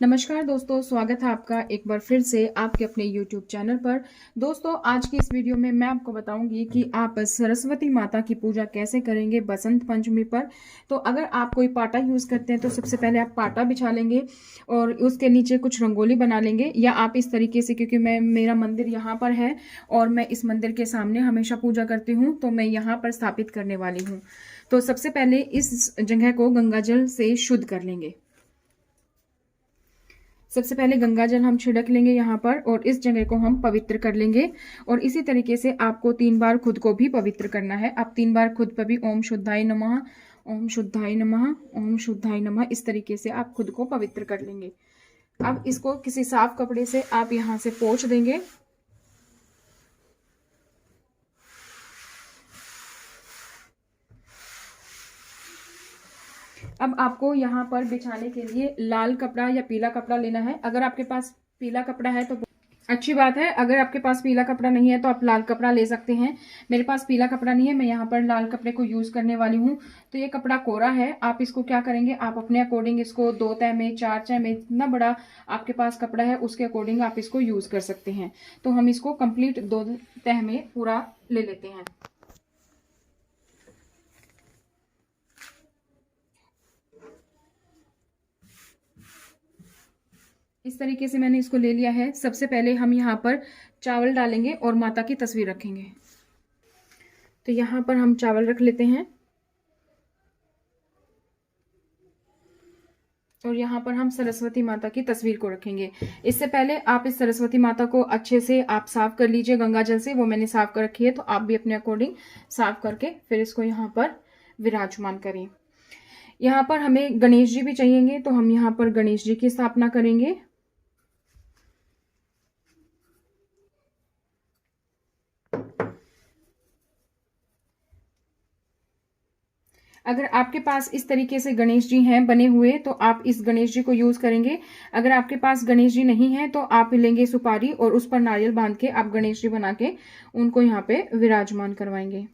नमस्कार दोस्तों, स्वागत है आपका एक बार फिर से आपके अपने YouTube चैनल पर। दोस्तों, आज की इस वीडियो में मैं आपको बताऊंगी कि आप सरस्वती माता की पूजा कैसे करेंगे बसंत पंचमी पर। तो अगर आप कोई पाटा यूज़ करते हैं तो सबसे पहले आप पाटा बिछा लेंगे और उसके नीचे कुछ रंगोली बना लेंगे, या आप इस तरीके से, क्योंकि मेरा मंदिर यहाँ पर है और मैं इस मंदिर के सामने हमेशा पूजा करती हूँ, तो मैं यहाँ पर स्थापित करने वाली हूँ। तो सबसे पहले इस जगह को गंगा जल से शुद्ध कर लेंगे। सबसे पहले गंगा जल हम छिड़क लेंगे यहाँ पर और इस जगह को हम पवित्र कर लेंगे। और इसी तरीके से आपको 3 बार खुद को भी पवित्र करना है। आप 3 बार खुद पर भी ओम शुद्धाय नमः, ओम शुद्धाय नमः, ओम शुद्धाय नमः, इस तरीके से आप खुद को पवित्र कर लेंगे। अब इसको किसी साफ कपड़े से आप यहाँ से पोंछ देंगे। अब आपको यहाँ पर बिछाने के लिए लाल कपड़ा या पीला कपड़ा लेना है। अगर आपके पास पीला कपड़ा है तो अच्छी बात है, अगर आपके पास पीला कपड़ा नहीं है तो आप लाल कपड़ा ले सकते हैं। मेरे पास पीला कपड़ा नहीं है, मैं यहाँ पर लाल कपड़े को यूज करने वाली हूँ। तो ये कपड़ा कोरा है। आप इसको क्या करेंगे, आप अपने अकॉर्डिंग इसको 2 तह में, 4 तह में, जितना बड़ा आपके पास कपड़ा है उसके अकॉर्डिंग आप इसको यूज कर सकते हैं। तो हम इसको कंप्लीट 2 तह में पूरा ले लेते हैं। इस तरीके से मैंने इसको ले लिया है। सबसे पहले हम यहाँ पर चावल डालेंगे और माता की तस्वीर रखेंगे। तो यहाँ पर हम चावल रख लेते हैं और यहाँ पर हम सरस्वती माता की तस्वीर को रखेंगे। इससे पहले आप इस सरस्वती माता को अच्छे से आप साफ कर लीजिए गंगा जल से। वो मैंने साफ कर रखी है, तो आप भी अपने अकॉर्डिंग साफ करके फिर इसको यहाँ पर विराजमान करें। यहाँ पर हमें गणेश जी भी चाहिएंगे, तो हम यहाँ पर गणेश जी की स्थापना करेंगे। अगर आपके पास इस तरीके से गणेश जी हैं बने हुए तो आप इस गणेश जी को यूज करेंगे। अगर आपके पास गणेश जी नहीं है तो आप लेंगे सुपारी और उस पर नारियल बांध के आप गणेश जी बना के उनको यहाँ पे विराजमान करवाएंगे।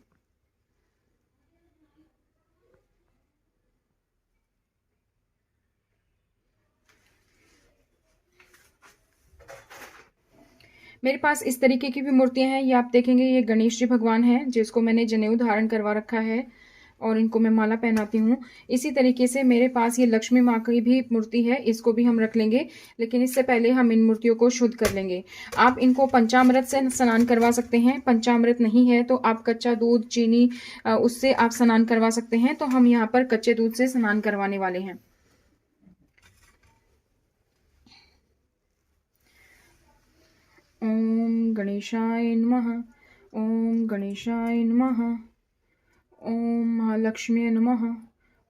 मेरे पास इस तरीके की भी मूर्तियां हैं। ये आप देखेंगे, ये गणेश जी भगवान हैं जिसको मैंने जनेऊ धारण करवा रखा है और इनको मैं माला पहनाती हूँ। इसी तरीके से मेरे पास ये लक्ष्मी माँ की भी मूर्ति है, इसको भी हम रख लेंगे। लेकिन इससे पहले हम इन मूर्तियों को शुद्ध कर लेंगे। आप इनको पंचामृत से स्नान करवा सकते हैं। पंचामृत नहीं है तो आप कच्चा दूध, चीनी, उससे आप स्नान करवा सकते हैं। तो हम यहाँ पर कच्चे दूध से स्नान करवाने वाले हैं। ओम गणेशाय नमः, ओम गणेशाय नमः, ओम महालक्ष्मी नमः,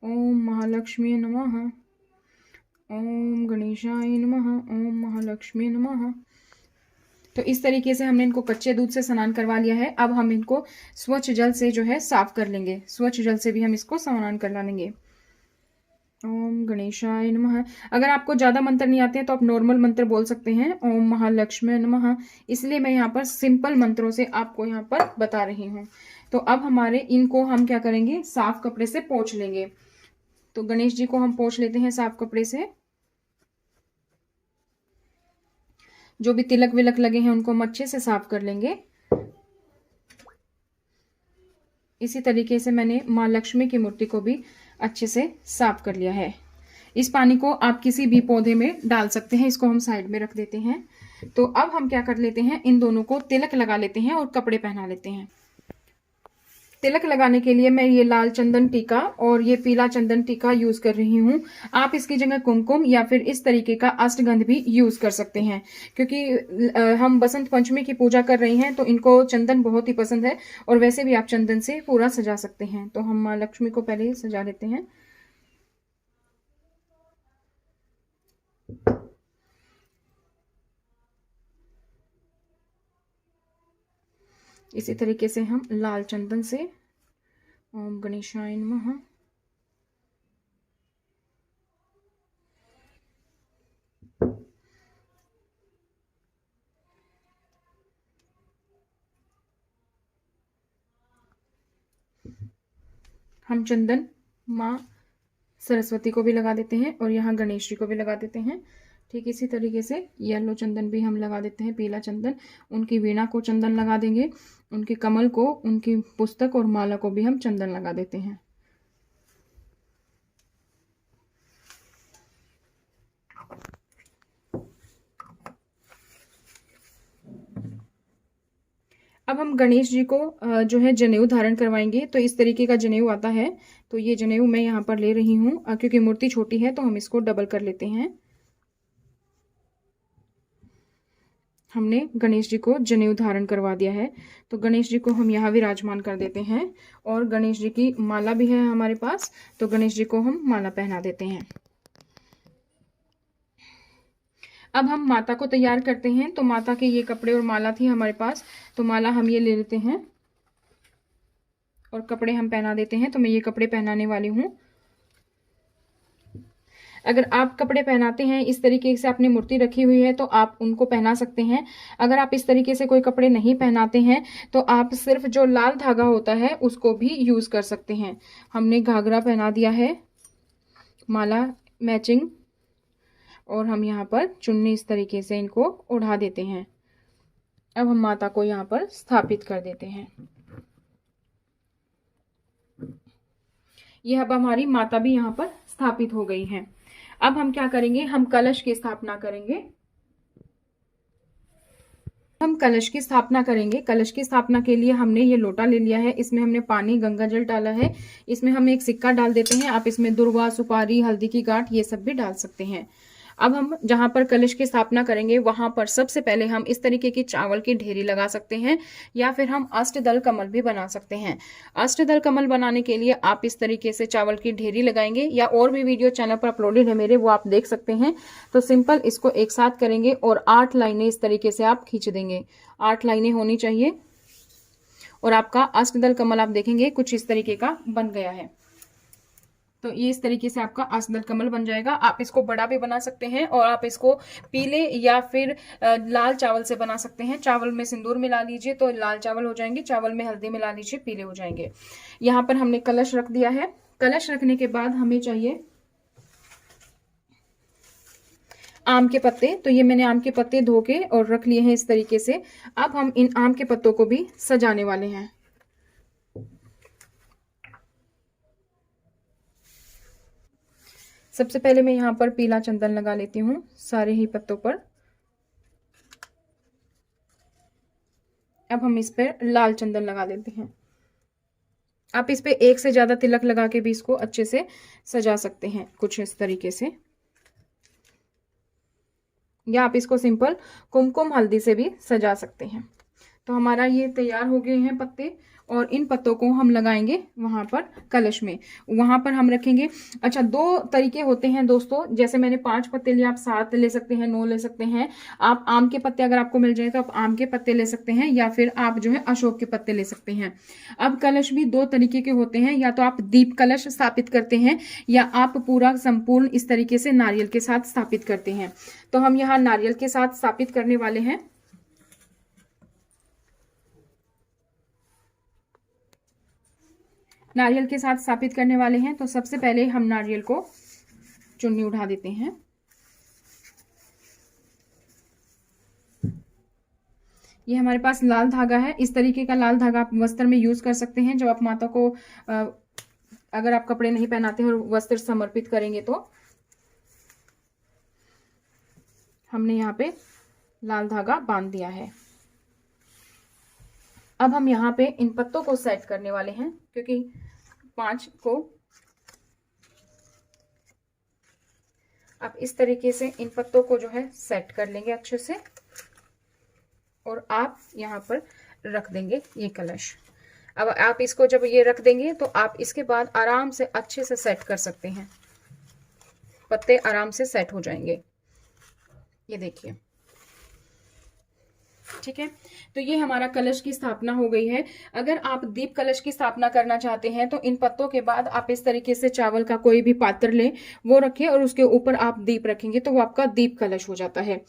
ओम महालक्ष्मी नमः, ओम गणेशाय नमः, ओम महालक्ष्मी नमः। तो इस तरीके से हमने इनको कच्चे दूध से स्नान करवा लिया है। अब हम इनको स्वच्छ जल से जो है साफ कर लेंगे। स्वच्छ जल से भी हम इसको स्नान करवा लेंगे। ओम गणेशाय नमः। अगर आपको ज्यादा मंत्र नहीं आते हैं तो आप नॉर्मल मंत्र बोल सकते हैं, ओम महालक्ष्मी नमः। इसलिए मैं यहाँ पर सिंपल मंत्रों से आपको यहाँ पर बता रही हूँ। तो अब हमारे इनको हम क्या करेंगे, साफ कपड़े से पोंछ लेंगे। तो गणेश जी को हम पोंछ लेते हैं साफ कपड़े से। जो भी तिलक विलक लगे हैं उनको हम अच्छे से साफ कर लेंगे। इसी तरीके से मैंने माँ लक्ष्मी की मूर्ति को भी अच्छे से साफ कर लिया है। इस पानी को आप किसी भी पौधे में डाल सकते हैं। इसको हम साइड में रख देते हैं। तो अब हम क्या कर लेते हैं, इन दोनों को तिलक लगा लेते हैं और कपड़े पहना लेते हैं। तिलक लगाने के लिए मैं ये लाल चंदन टीका और ये पीला चंदन टीका यूज कर रही हूँ। आप इसकी जगह कुमकुम या फिर इस तरीके का अष्टगंध भी यूज कर सकते हैं, क्योंकि हम बसंत पंचमी की पूजा कर रहे हैं तो इनको चंदन बहुत ही पसंद है। और वैसे भी आप चंदन से पूरा सजा सकते हैं। तो हम माँ लक्ष्मी को पहले सजा लेते हैं। इसी तरीके से हम लाल चंदन से ओम गणेशाय नमः, हम चंदन माँ सरस्वती को भी लगा देते हैं और यहाँ गणेश जी को भी लगा देते हैं। ठीक इसी तरीके से येलो चंदन भी हम लगा देते हैं, पीला चंदन। उनकी वीणा को चंदन लगा देंगे, उनके कमल को, उनकी पुस्तक और माला को भी हम चंदन लगा देते हैं। अब हम गणेश जी को जो है जनेऊ धारण करवाएंगे। तो इस तरीके का जनेऊ आता है। तो ये जनेऊ मैं यहाँ पर ले रही हूँ, क्योंकि मूर्ति छोटी है तो हम इसको डबल कर लेते हैं। हमने गणेश जी को जनेऊ धारण करवा दिया है। तो गणेश जी को हम यहाँ विराजमान कर देते हैं। और गणेश जी की माला भी है हमारे पास, तो गणेश जी को हम माला पहना देते हैं। अब हम माता को तैयार करते हैं। तो माता के ये कपड़े और माला थी हमारे पास, तो माला हम ये ले लेते हैं और कपड़े हम पहना देते हैं। तो मैं ये कपड़े पहनाने वाली हूँ। अगर आप कपड़े पहनाते हैं, इस तरीके से आपने मूर्ति रखी हुई है, तो आप उनको पहना सकते हैं। अगर आप इस तरीके से कोई कपड़े नहीं पहनाते हैं, तो आप सिर्फ जो लाल धागा होता है उसको भी यूज कर सकते हैं। हमने घाघरा पहना दिया है, माला मैचिंग, और हम यहाँ पर चुन्नी इस तरीके से इनको उड़ा देते हैं। अब हम माता को यहाँ पर स्थापित कर देते हैं। यह अब हमारी माता भी यहाँ पर स्थापित हो गई है। अब हम क्या करेंगे, हम कलश की स्थापना करेंगे। हम कलश की स्थापना करेंगे। कलश की स्थापना के लिए हमने ये लोटा ले लिया है, इसमें हमने पानी गंगा जल डाला है। इसमें हम एक सिक्का डाल देते हैं। आप इसमें दुर्वा, सुपारी, हल्दी की गांठ ये सब भी डाल सकते हैं। अब हम जहां पर कलश की स्थापना करेंगे वहां पर सबसे पहले हम इस तरीके की चावल की ढेरी लगा सकते हैं, या फिर हम अष्टदल कमल भी बना सकते हैं। अष्टदल कमल बनाने के लिए आप इस तरीके से चावल की ढेरी लगाएंगे, या और भी वीडियो चैनल पर अपलोडेड है मेरे, वो आप देख सकते हैं। तो सिंपल इसको एक साथ करेंगे और 8 लाइनें इस तरीके से आप खींच देंगे। 8 लाइनें होनी चाहिए और आपका अष्टदल कमल आप देखेंगे कुछ इस तरीके का बन गया है। तो ये इस तरीके से आपका अष्टदल कमल बन जाएगा। आप इसको बड़ा भी बना सकते हैं और आप इसको पीले या फिर लाल चावल से बना सकते हैं। चावल में सिंदूर मिला लीजिए तो लाल चावल हो जाएंगे, चावल में हल्दी मिला लीजिए पीले हो जाएंगे। यहाँ पर हमने कलश रख दिया है। कलश रखने के बाद हमें चाहिए आम के पत्ते। तो ये मैंने आम के पत्ते धो के और रख लिए हैं इस तरीके से। अब हम इन आम के पत्तों को भी सजाने वाले हैं। सबसे पहले मैं यहाँ पर पीला चंदन लगा लेती हूँ सारे ही पत्तों पर। अब हम इस पर लाल चंदन लगा देते हैं। आप इस पे एक से ज्यादा तिलक लगा के भी इसको अच्छे से सजा सकते हैं, कुछ इस तरीके से, या आप इसको सिंपल कुमकुम हल्दी से भी सजा सकते हैं। तो हमारा ये तैयार हो गए हैं पत्ते, और इन पत्तों को हम लगाएंगे वहां पर कलश में। वहां पर हम रखेंगे। अच्छा, 2 तरीके होते हैं दोस्तों, जैसे मैंने 5 पत्ते लिए, आप 7 ले सकते हैं, 9 ले सकते हैं। आप आम के पत्ते अगर आपको मिल जाए तो आप आम के पत्ते ले सकते हैं, या फिर आप जो है अशोक के पत्ते ले सकते हैं। अब कलश भी 2 तरीके के होते हैं, या तो आप दीप कलश स्थापित करते हैं, या आप पूरा संपूर्ण इस तरीके से नारियल के साथ स्थापित करते हैं। तो हम यहाँ नारियल के साथ स्थापित करने वाले हैं। नारियल के साथ स्थापित करने वाले हैं। तो सबसे पहले हम नारियल को चुन्नी उठा देते हैं। ये हमारे पास लाल धागा है। इस तरीके का लाल धागा आप वस्त्र में यूज कर सकते हैं। जब आप माता को अगर आप कपड़े नहीं पहनाते और वस्त्र समर्पित करेंगे तो हमने यहाँ पे लाल धागा बांध दिया है। अब हम यहाँ पे इन पत्तों को सेट करने वाले हैं, क्योंकि 5 को आप इस तरीके से इन पत्तों को जो है सेट कर लेंगे अच्छे से, और आप यहाँ पर रख देंगे ये कलश। अब आप इसको जब ये रख देंगे तो आप इसके बाद आराम से अच्छे से सेट कर सकते हैं। पत्ते आराम से सेट हो जाएंगे, ये देखिए, ठीक है। तो ये हमारा कलश की स्थापना हो गई है। अगर आप दीप कलश की स्थापना करना चाहते हैं तो इन पत्तों के बाद आप इस तरीके से चावल का कोई भी पात्र लें, वो रखें और उसके ऊपर आप दीप रखेंगे तो वो आपका दीप कलश हो जाता है।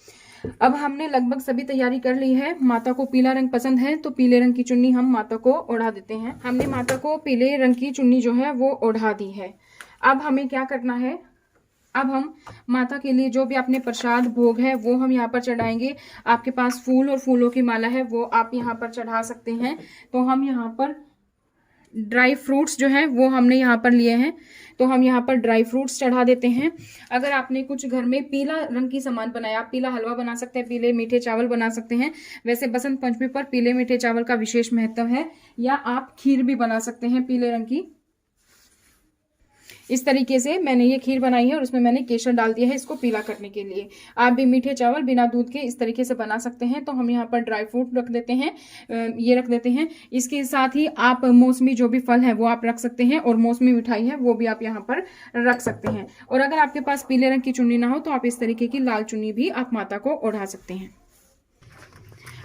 अब हमने लगभग सभी तैयारी कर ली है। माता को पीला रंग पसंद है तो पीले रंग की चुन्नी हम माता को ओढ़ा देते हैं। हमने माता को पीले रंग की चुन्नी जो है वो ओढ़ा दी है। अब हमें क्या करना है, अब हम माता के लिए जो भी अपने प्रसाद भोग है वो हम यहाँ पर चढ़ाएंगे। आपके पास फूल और फूलों की माला है वो आप यहाँ पर चढ़ा सकते हैं। तो हम यहाँ पर ड्राई फ्रूट्स जो है वो हमने यहाँ पर लिए हैं, तो हम यहाँ पर ड्राई फ्रूट्स चढ़ा देते हैं। अगर आपने कुछ घर में पीला रंग की सामान बनाया, आप पीला हलवा बना सकते हैं, पीले मीठे चावल बना सकते हैं। वैसे बसंत पंचमी पर पीले मीठे चावल का विशेष महत्व है, या आप खीर भी बना सकते हैं पीले रंग की। इस तरीके से मैंने ये खीर बनाई है और उसमें मैंने केसर डाल दिया है इसको पीला करने के लिए। आप भी मीठे चावल बिना दूध के इस तरीके से बना सकते हैं। तो हम यहाँ पर ड्राई फ्रूट रख देते हैं, ये रख देते हैं। इसके साथ ही आप मौसमी जो भी फल है वो आप रख सकते हैं, और मौसमी मिठाई है वो भी आप यहाँ पर रख सकते हैं। और अगर आपके पास पीले रंग की चुन्नी ना हो तो आप इस तरीके की लाल चुन्नी भी आप माता को ओढ़ा सकते हैं।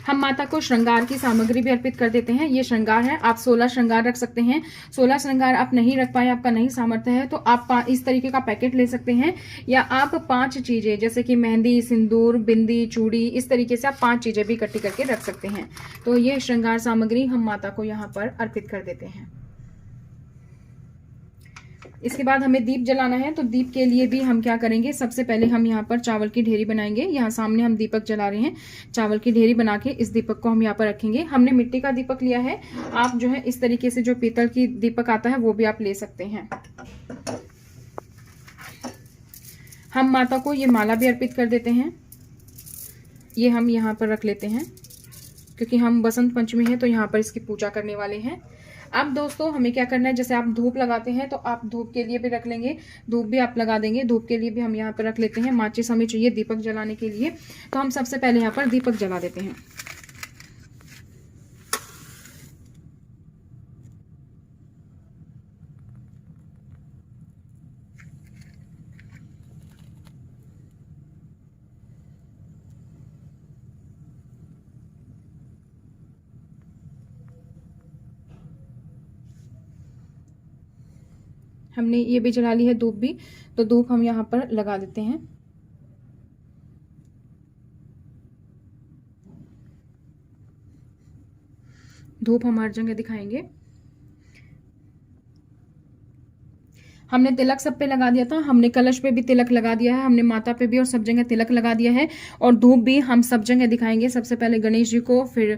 हम माता को श्रृंगार की सामग्री भी अर्पित कर देते हैं। ये श्रृंगार है, आप 16 श्रृंगार रख सकते हैं। 16 श्रृंगार आप नहीं रख पाए, आपका नहीं सामर्थ्य है, तो आप इस तरीके का पैकेट ले सकते हैं, या आप 5 चीजें जैसे कि मेहंदी, सिंदूर, बिंदी, चूड़ी, इस तरीके से आप 5 चीजें भी इकट्ठी करके रख सकते हैं। तो ये श्रृंगार सामग्री हम माता को यहाँ पर अर्पित कर देते हैं। इसके बाद हमें दीप जलाना है, तो दीप के लिए भी हम क्या करेंगे, सबसे पहले हम यहाँ पर चावल की ढेरी बनाएंगे। यहाँ सामने हम दीपक जला रहे हैं, चावल की ढेरी बना के इस दीपक को हम यहाँ पर रखेंगे। हमने मिट्टी का दीपक लिया है, आप जो है इस तरीके से जो पीतल की दीपक आता है वो भी आप ले सकते हैं। हम माता को ये माला भी अर्पित कर देते हैं, ये हम यहाँ पर रख लेते हैं, क्योंकि हम बसंत पंचमी है तो यहाँ पर इसकी पूजा करने वाले हैं। अब दोस्तों हमें क्या करना है, जैसे आप धूप लगाते हैं तो आप धूप के लिए भी रख लेंगे, धूप भी आप लगा देंगे। धूप के लिए भी हम यहाँ पर रख लेते हैं। माचिस हमें चाहिए दीपक जलाने के लिए, तो हम सबसे पहले यहाँ पर दीपक जला देते हैं। हमने ये भी जला ली है धूप भी, तो धूप हम यहाँ पर लगा देते हैं। धूप हम हर जगह दिखाएंगे। हमने तिलक सब पे लगा दिया था, हमने कलश पे भी तिलक लगा दिया है, हमने माता पे भी और सब जगह तिलक लगा दिया है। और धूप भी हम सब जगह दिखाएंगे, सबसे पहले गणेश जी को, फिर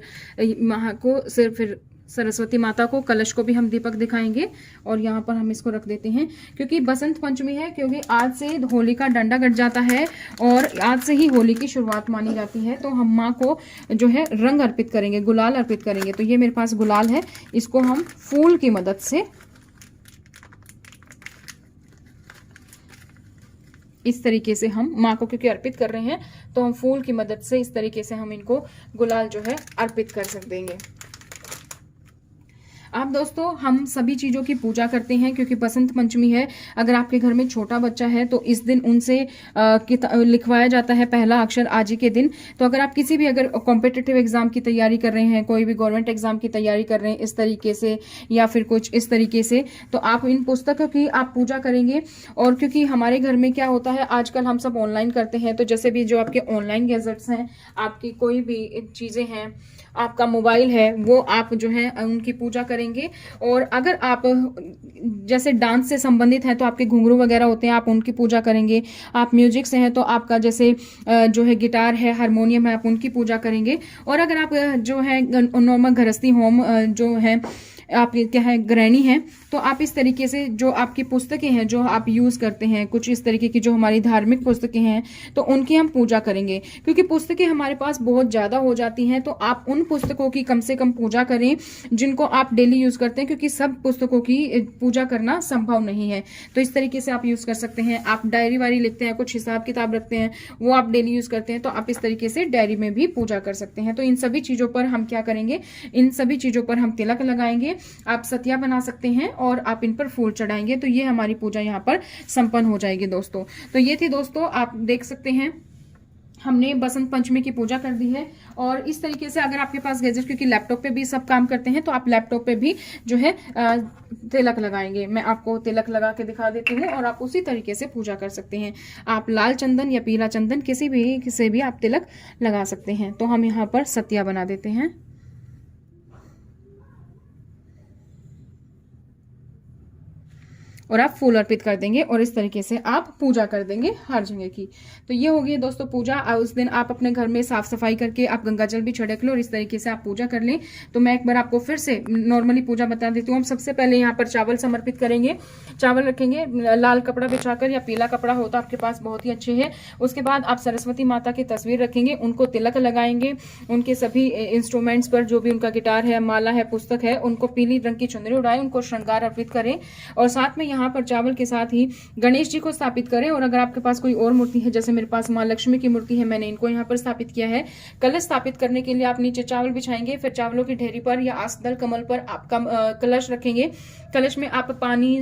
महा को, फिर सरस्वती माता को, कलश को भी हम दीपक दिखाएंगे। और यहाँ पर हम इसको रख देते हैं, क्योंकि बसंत पंचमी है, क्योंकि आज से होली का डंडा कट जाता है और आज से ही होली की शुरुआत मानी जाती है। तो हम माँ को जो है रंग अर्पित करेंगे, गुलाल अर्पित करेंगे। तो ये मेरे पास गुलाल है, इसको हम फूल की मदद से इस तरीके से हम माँ को क्योंकि अर्पित कर रहे हैं, तो हम फूल की मदद से इस तरीके से हम इनको गुलाल जो है अर्पित कर देंगे। आप दोस्तों हम सभी चीज़ों की पूजा करते हैं, क्योंकि बसंत पंचमी है। अगर आपके घर में छोटा बच्चा है तो इस दिन उनसे लिखवाया जाता है पहला अक्षर आज ही के दिन। तो अगर आप किसी भी अगर कॉम्पिटिटिव एग्जाम की तैयारी कर रहे हैं, कोई भी गवर्नमेंट एग्जाम की तैयारी कर रहे हैं इस तरीके से, या फिर कुछ इस तरीके से, तो आप इन पुस्तकों की आप पूजा करेंगे। और क्योंकि हमारे घर में क्या होता है, आजकल हम सब ऑनलाइन करते हैं, तो जैसे भी जो आपके ऑनलाइन गैजेट्स हैं, आपकी कोई भी चीज़ें हैं, आपका मोबाइल है, वो आप जो है उनकी पूजा करेंगे। और अगर आप जैसे डांस से संबंधित हैं तो आपके घुंघरू वगैरह होते हैं, आप उनकी पूजा करेंगे। आप म्यूजिक से हैं तो आपका जैसे जो है गिटार है, हारमोनियम है, आप उनकी पूजा करेंगे। और अगर आप जो है नॉर्मल गृहस्थी होम जो है आप क्या है गृहिणी हैं, तो आप इस तरीके से जो आपकी पुस्तकें हैं जो आप यूज़ करते हैं, कुछ इस तरीके की जो हमारी धार्मिक पुस्तकें हैं, तो उनकी हम पूजा करेंगे। क्योंकि पुस्तकें हमारे पास बहुत ज़्यादा हो जाती हैं, तो आप उन पुस्तकों की कम से कम पूजा करें जिनको आप डेली यूज़ करते हैं, क्योंकि सब पुस्तकों की पूजा करना संभव नहीं है। तो इस तरीके से आप यूज़ कर सकते हैं। आप डायरी वारी लिखते हैं, कुछ हिसाब किताब रखते हैं, वो आप डेली यूज़ करते हैं, तो आप इस तरीके से डायरी में भी पूजा कर सकते हैं। तो इन सभी चीज़ों पर हम क्या करेंगे, इन सभी चीज़ों पर हम तिलक लगाएंगे। आप सतिया बना सकते हैं और आप इन पर फूल चढ़ाएंगे, तो ये हमारी पूजा यहाँ पर संपन्न हो जाएगी दोस्तों। तो ये थी दोस्तों, आप देख सकते हैं हमने बसंत पंचमी की पूजा कर दी है। और इस तरीके से अगर आपके पास गैजेट, क्योंकि लैपटॉप पे भी सब काम करते हैं, तो आप लैपटॉप पे भी जो है तिलक लगाएंगे। मैं आपको तिलक लगा के दिखा देती हूँ और आप उसी तरीके से पूजा कर सकते हैं। आप लाल चंदन या पीला चंदन किसी भी आप तिलक लगा सकते हैं। तो हम यहाँ पर सतिया बना देते हैं। और आप फूल अर्पित कर देंगे और इस तरीके से आप पूजा कर देंगे हर जगह की। तो ये होगी दोस्तों पूजा। उस दिन आप अपने घर में साफ सफाई करके आप गंगा जल भी छिड़क लो और इस तरीके से आप पूजा कर लें। तो मैं एक बार आपको फिर से नॉर्मली पूजा बता देती हूँ। हम सबसे पहले यहाँ पर चावल समर्पित करेंगे, चावल रखेंगे, लाल कपड़ा बिछाकर या पीला कपड़ा हो तो आपके पास बहुत ही अच्छे है। उसके बाद आप सरस्वती माता की तस्वीर रखेंगे, उनको तिलक लगाएंगे, उनके सभी इंस्ट्रूमेंट्स पर जो भी उनका गिटार है, माला है, पुस्तक है, उनको पीली रंग की चुनरी उड़ाएं, उनको श्रृंगार अर्पित करें और साथ में यहाँ पर चावल के साथ ही गणेश जी को स्थापित करें। और अगर आपके पास कोई और मूर्ति है, जैसे मेरे पास माँ लक्ष्मी की मूर्ति है, मैंने इनको यहाँ पर स्थापित किया है। कलश स्थापित करने के लिए आप नीचे चावल बिछाएंगे, फिर चावलों की ढेरी पर या आसदल कमल पर आप कलश रखेंगे। कलश में आप पानी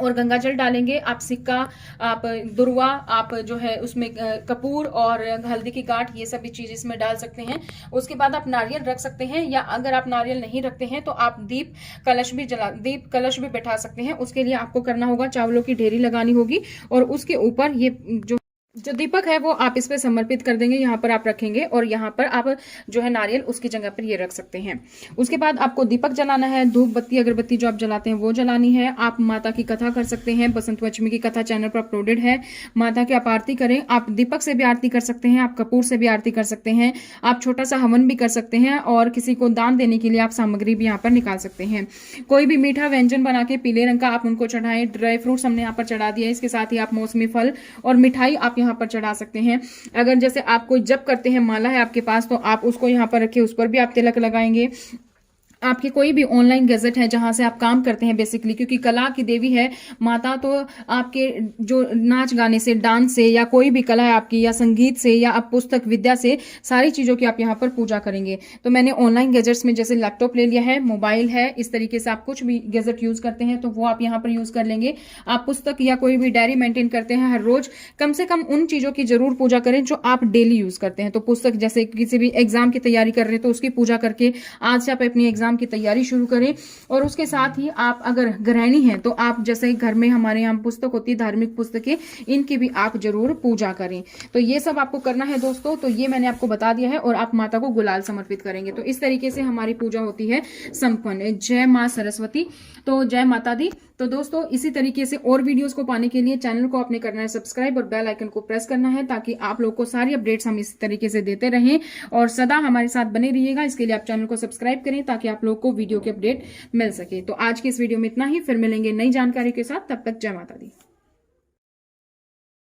और गंगा जल डालेंगे, आप सिक्का, आप दुर्वा, आप जो है उसमें कपूर और हल्दी की गांठ, ये सभी चीज इसमें डाल सकते हैं। उसके बाद आप नारियल रख सकते हैं, या अगर आप नारियल नहीं रखते हैं तो आप दीप कलश भी बैठा सकते हैं। उसके लिए आपको करना होगा, चावलों की ढेरी लगानी होगी और उसके ऊपर ये जो दीपक है वो आप इस पे समर्पित कर देंगे, यहाँ पर आप रखेंगे और यहाँ पर आप जो है नारियल उसकी जगह पर ये रख सकते हैं। उसके बाद आपको दीपक जलाना है, धूप बत्ती अगरबत्ती जो आप जलाते हैं वो जलानी है। आप माता की कथा कर सकते हैं, बसंत पंचमी की कथा चैनल पर अपलोडेड है। माता की आप आरती करें, आप दीपक से भी आरती कर सकते हैं, आप कपूर से भी आरती कर सकते हैं, आप छोटा सा हवन भी कर सकते हैं और किसी को दान देने के लिए आप सामग्री भी यहाँ पर निकाल सकते हैं। कोई भी मीठा व्यंजन बना के पीले रंग का आप उनको चढ़ाएं। ड्राई फ्रूट्स हमने यहाँ पर चढ़ा दिया है, इसके साथ ही आप मौसमी फल और मिठाई आप यहाँ पर चढ़ा सकते हैं। अगर जैसे आप कोई जप करते हैं, माला है आपके पास, तो आप उसको यहाँ पर रखिए, उस पर भी आप तिलक लगाएंगे। आपके कोई भी ऑनलाइन गैजेट है जहां से आप काम करते हैं बेसिकली, क्योंकि कला की देवी है माता, तो आपके जो नाच गाने से, डांस से या कोई भी कला है आपकी, या संगीत से, या आप पुस्तक विद्या से, सारी चीजों की आप यहाँ पर पूजा करेंगे। तो मैंने ऑनलाइन गैजेट्स में जैसे लैपटॉप ले लिया है, मोबाइल है, इस तरीके से आप कुछ भी गैजेट यूज करते हैं तो वो आप यहाँ पर यूज कर लेंगे। आप पुस्तक या कोई भी डायरी मेंटेन करते हैं हर रोज, कम से कम उन चीजों की जरूर पूजा करें जो आप डेली यूज करते हैं। तो पुस्तक, जैसे किसी भी एग्जाम की तैयारी कर रहे हैं तो उसकी पूजा करके आज से आप अपनी एग्जाम की तैयारी शुरू करें। और उसके साथ ही आप अगर गृहिणी हैं तो आप, जैसे घर में हमारे यहाँ पुस्तक होती है, धार्मिक पुस्तकें, इनकी भी आप जरूर पूजा करें। तो ये सब आपको करना है दोस्तों। तो ये मैंने आपको बता दिया है और आप माता को गुलाल समर्पित करेंगे। तो इस तरीके से हमारी पूजा होती है संपन्न। जय मां सरस्वती। तो जय माता दी। तो दोस्तों इसी तरीके से और वीडियोस को पाने के लिए चैनल को आपने करना है सब्सक्राइब और बेल आइकन को प्रेस करना है, ताकि आप लोग को सारी अपडेट्स हम इस तरीके से देते रहें और सदा हमारे साथ बने रहिएगा। इसके लिए आप चैनल को सब्सक्राइब करें ताकि आप लोग को वीडियो की अपडेट मिल सके। तो आज की इस वीडियो में इतना ही, फिर मिलेंगे नई जानकारी के साथ। तब तक जय माता दी।